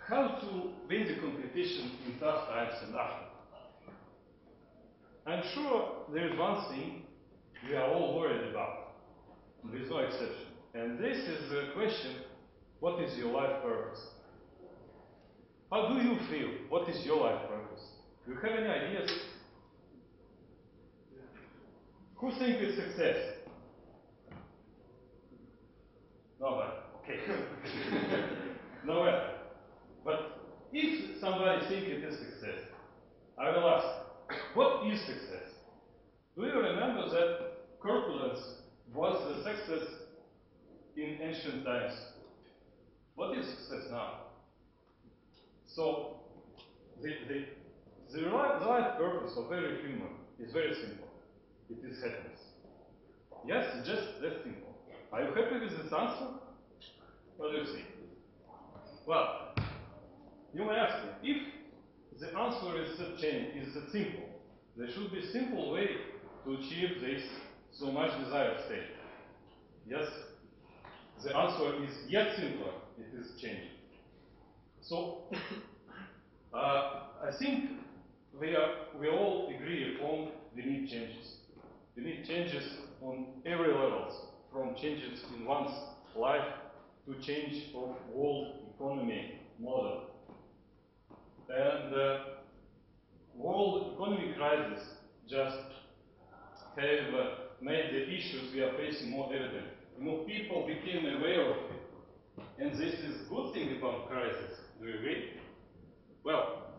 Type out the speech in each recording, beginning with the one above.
how to win the competition in tough times and after. I'm sure there is one thing we are all worried about, there is no exception. And this is the question, what is your life purpose? How do you feel? What is your life purpose? Do you have any ideas? Who thinks it's success? Nobody. Okay. Nobody. But if somebody thinks it is success, I will ask, what is success? Do you remember that corpulence was the success in ancient times? What is success now? So, the life purpose of every human is very simple. It is happiness. Yes, just that simple. Are you happy with this answer? What do you think? Well, you may ask me, if the answer is that simple, there should be a simple way to achieve this so much desired state. Yes, the answer is yet simpler. It is changing. So, I think we all agree upon we need changes. We need changes on every levels, from changes in one's life to change of world economy model. And world economic crisis just have made the issues we are facing more evident. More people became aware of it. And this is a good thing about crisis. Do you agree? Well,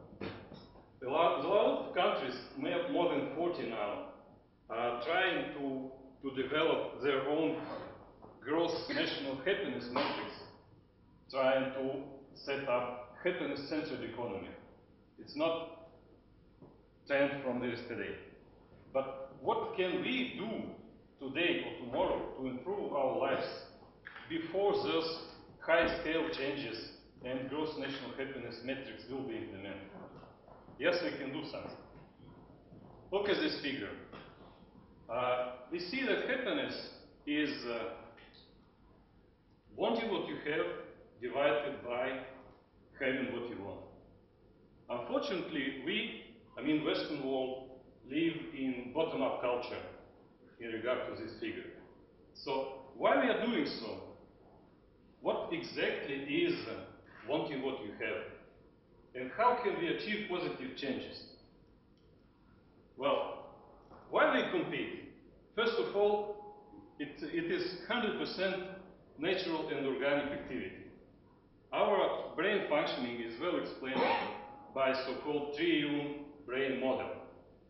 a lot of countries, more than 40 now, are trying to develop their own gross national happiness metrics, trying to set up happiness-centered economy. It's not trend from yesterday. But what can we do today or tomorrow to improve our lives before those high-scale changes and gross national happiness metrics will be implemented? Yes, we can do something. Look at this figure. We see that happiness is wanting what you have divided by having what you want. Unfortunately, Western world, live in bottom-up culture in regard to this figure. So, why we are doing so? What exactly is wanting what you have? And how can we achieve positive changes? Well, why we compete? First of all, it is 100% natural and organic activity. Our brain functioning is well explained by so-called triune brain model.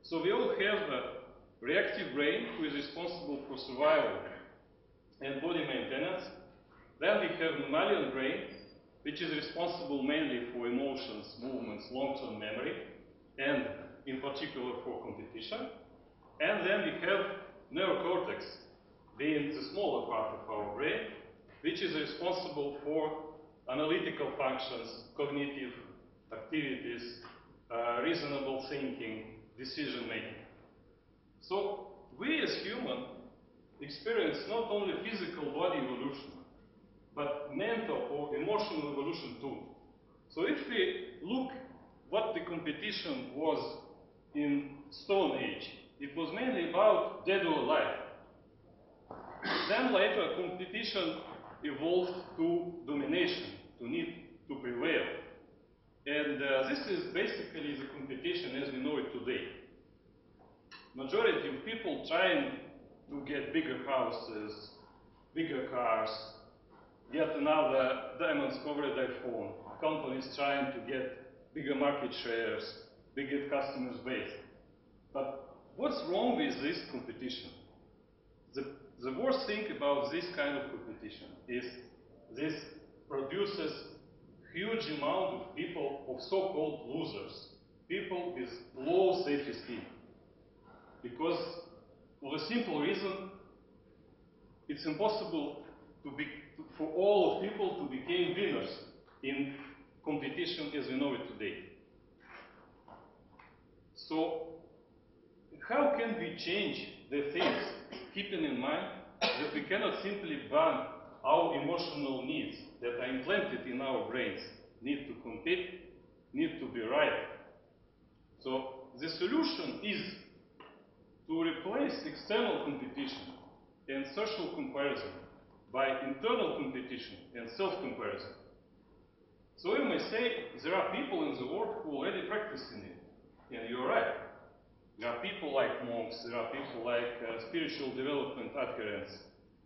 So we all have a reactive brain who is responsible for survival and body maintenance. Then we have mammalian brain, which is responsible mainly for emotions, movements, long-term memory, and in particular for competition. And then we have neocortex, being the smaller part of our brain, which is responsible for analytical functions, cognitive activities, reasonable thinking, decision making. So we as humans experience not only physical body evolution, but mental or emotional evolution too. So if we look what the competition was in Stone Age, it was mainly about dead or alive. Then later competition evolved to domination, to need to prevail. And this is basically the competition as we know it today. Majority of people trying to get bigger houses, bigger cars, yet another diamonds covered iPhone. Companies trying to get bigger market shares, bigger customers base. But what's wrong with this competition? The worst thing about this kind of competition is this produces huge amount of people, of so-called losers, people with low self-esteem. Because for the simple reason, it's impossible for all people to become winners in competition as we know it today. So, how can we change the things, keeping in mind that we cannot simply ban our emotional needs that are implanted in our brains need to compete, need to be right. So the solution is to replace external competition and social comparison by internal competition and self-comparison. So you may say there are people in the world who already practicing it, and you're right. There are people like monks, there are people like spiritual development adherents,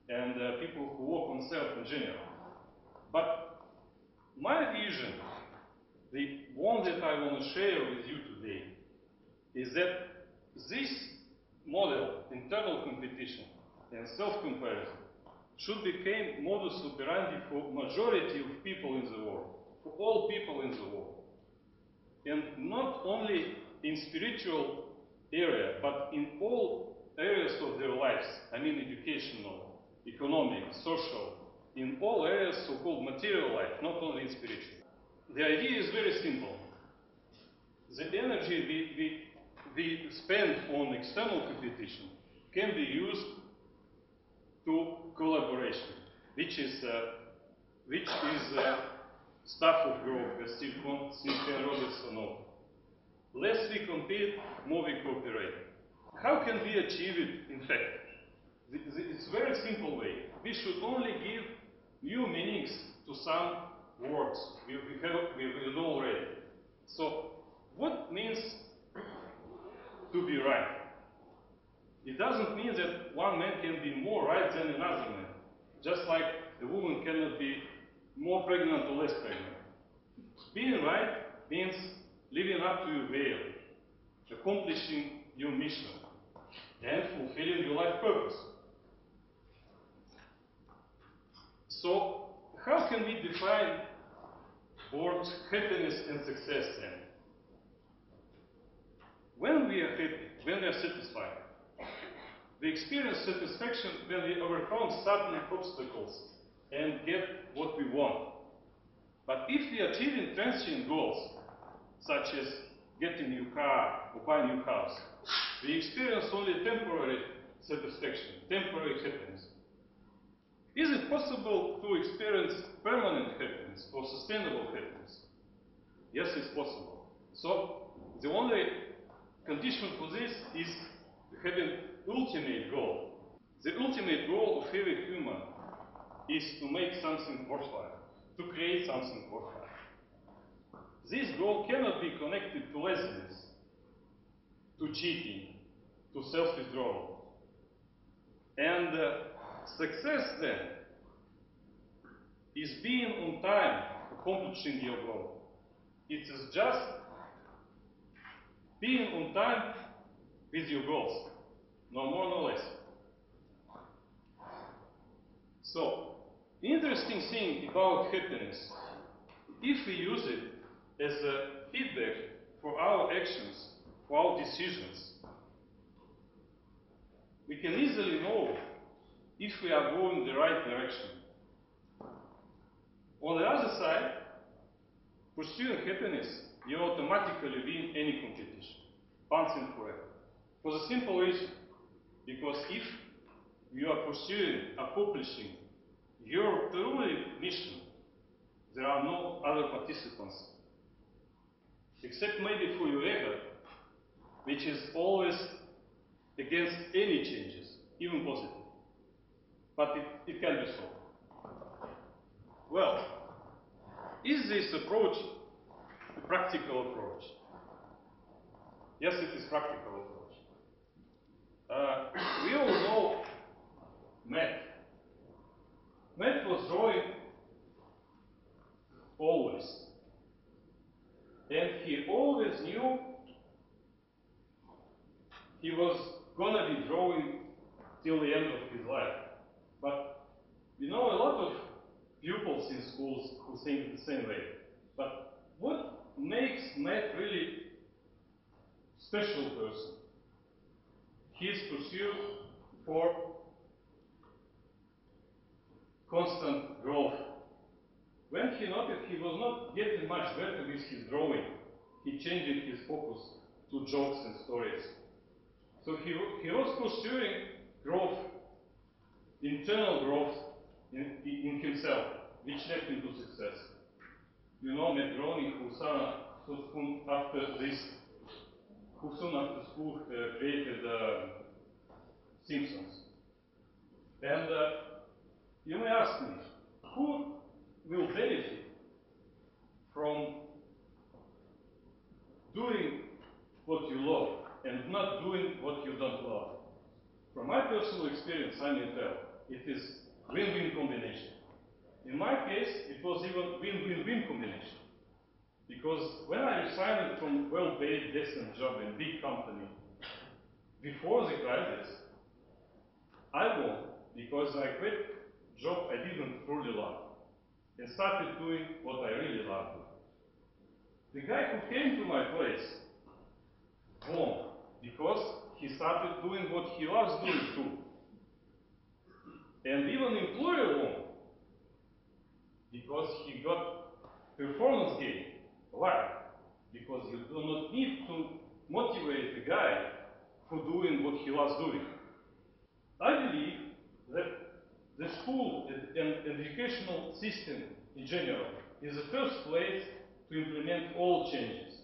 and people who work on self in general. But my vision, the one that I want to share with you today, is that this model, internal competition and self-comparison, should become modus operandi for majority of people in the world, for all people in the world. And not only in spiritual area, but in all areas of their lives. I mean educational, economic, social, in all areas so-called material life, not only in spiritual. The idea is very simple. The energy we spend on external competition can be used to collaboration, which is stuff of growth, as Steve and Robertson know. Less we compete, more we cooperate. How can we achieve it, in fact? It's a very simple way. We should only give new meanings to some words we know already. So, what means to be right? It doesn't mean that one man can be more right than another man. Just like a woman cannot be more pregnant or less pregnant. Being right means living up to your veil, accomplishing your mission, and fulfilling your life purpose. So, how can we define both happiness and success then? When we are happy, when we are satisfied, we experience satisfaction when we overcome certain obstacles and get what we want. But if we are achieving transient goals, such as getting a new car or buying a new house, we experience only temporary satisfaction, temporary happiness. Is it possible to experience permanent happiness or sustainable happiness? Yes, it's possible. So, the only condition for this is having ultimate goal. The ultimate goal of every human is to make something worthwhile, to create something worthwhile. This goal cannot be connected to laziness, to cheating, to self-withdrawal. And success then is being on time accomplishing your goal. It is just being on time with your goals, no more, no less. So, interesting thing about happiness, if we use it as a feedback for our actions, for our decisions, we can easily know if we are going the right direction. On the other side, pursuing happiness, you automatically win any competition, once and forever. For the simple reason, because if you are pursuing, accomplishing your truly mission, there are no other participants, except maybe for your ego, which is always against any changes, even positive. But it can be so. Well, is this approach a practical approach? Yes, it is practical approach. We all know Matt. Matt was drawing always. And he always knew he was gonna be drawing till the end of his life. But we know a lot of pupils in schools who think the same way. But what makes Matt really special person? His pursuit for constant growth. When he noticed he was not getting much better with his drawing, he changed his focus to jokes and stories. So he was pursuing growth, internal growth in himself, which led him to success. you know, Matroni, who soon after school created Simpsons. And you may ask me, who will benefit from doing what you love and not doing what you don't love? From my personal experience, I may tell, it is win-win combination. In my case, it was even win-win-win combination. Because when I resigned from well-paid, decent job in big company, before the crisis, I won because I quit job I didn't truly love and started doing what I really love. The guy who came to my place won because he started doing what he loves doing too. And even employer won because he got performance gain. Why? Because you do not need to motivate the guy for doing what he loves doing. I believe that the school and educational system in general is the first place to implement all changes.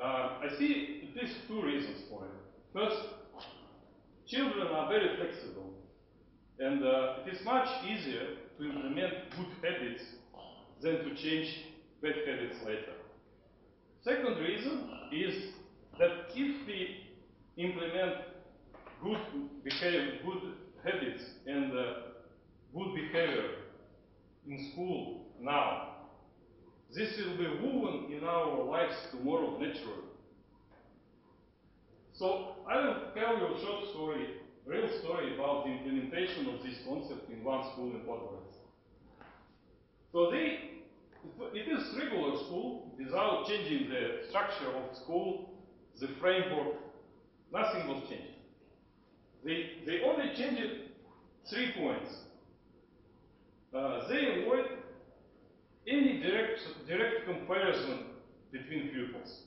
I see at least two reasons for it. First, children are very flexible, and it is much easier to implement good habits than to change bad habits later. Second reason is that if we implement good behavior, good habits and good behavior in school now, this will be woven in our lives tomorrow naturally. So I will tell you a short story, real story about the implementation of this concept in one school in Podgorica. So it is regular school without changing the structure of school, the framework, nothing was changed. They only changed 3 points. They avoid any direct comparison between pupils.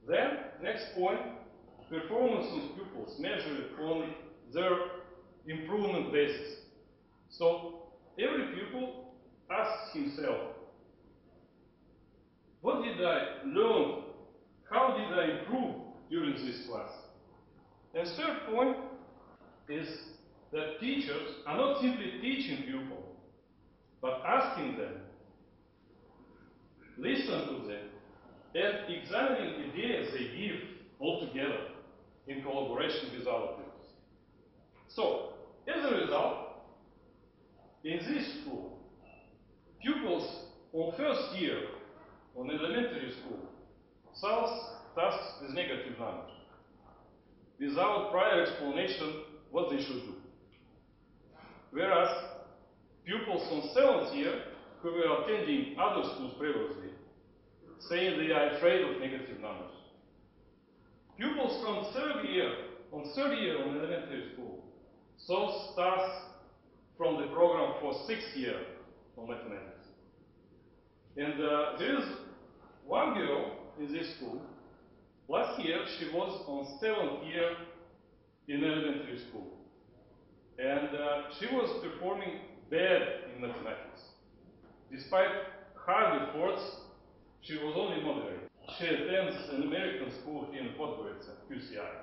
Then, next point, performance of pupils measured on their improvement basis. So, every pupil asks himself, what did I learn? How did I improve during this class? And third point is that teachers are not simply teaching pupils, but asking them, listen to them, and examining ideas they give all together in collaboration with other pupils. So, as a result, in this school, pupils on first year on elementary school solve tasks with negative numbers without prior explanation what they should do. Whereas pupils on 7th year who were attending other schools previously saying they are afraid of negative numbers. Pupils from third year on elementary school solve tasks from the program for 6th year on mathematics. And there is one girl in this school. Last year she was on 7th year in elementary school. And she was performing bad in mathematics. Despite hard efforts, she was only moderate. She attends an American school in Podgorica, QCI.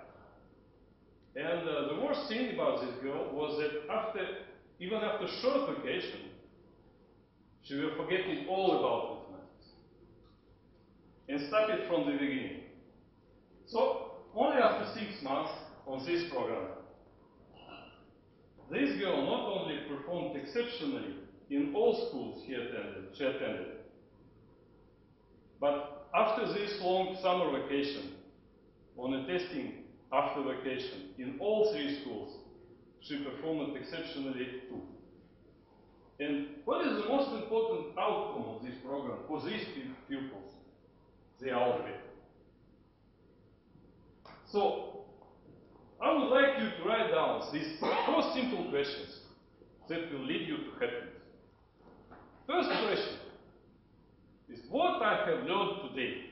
And the worst thing about this girl was that even after short vacation, she was forgetting all about mathematics and started from the beginning. So, only after 6 months on this program, this girl not only performed exceptionally in all schools she attended, but after this long summer vacation, on a testing after vacation, in all 3 schools, she performed exceptionally too. And what is the most important outcome of this program for these pupils? They are all great. So, I would like you to write down these 4 simple questions that will lead you to happiness. First question is what I have learned today.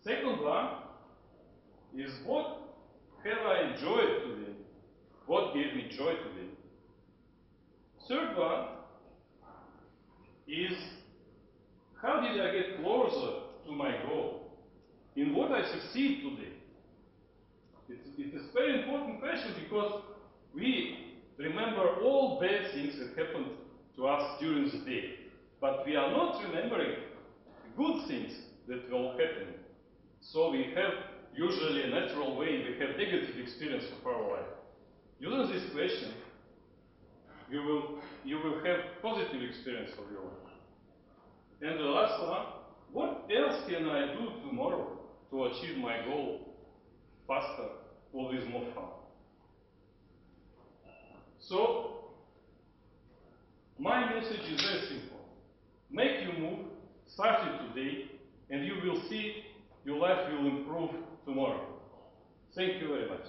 Second one is what have I enjoyed today? What gave me joy today? Third one, is how did I get closer to my goal? In what I succeed today? It is a very important question because we remember all bad things that happened to us during the day, but we are not remembering good things that will happen. So we have usually a natural way, we have negative experience of our life. Using this question, you will have positive experience of your life. And the last one, what else can I do tomorrow to achieve my goal faster or with more fun? So, my message is very simple. Make your move, start it today, and you will see your life will improve tomorrow. Thank you very much.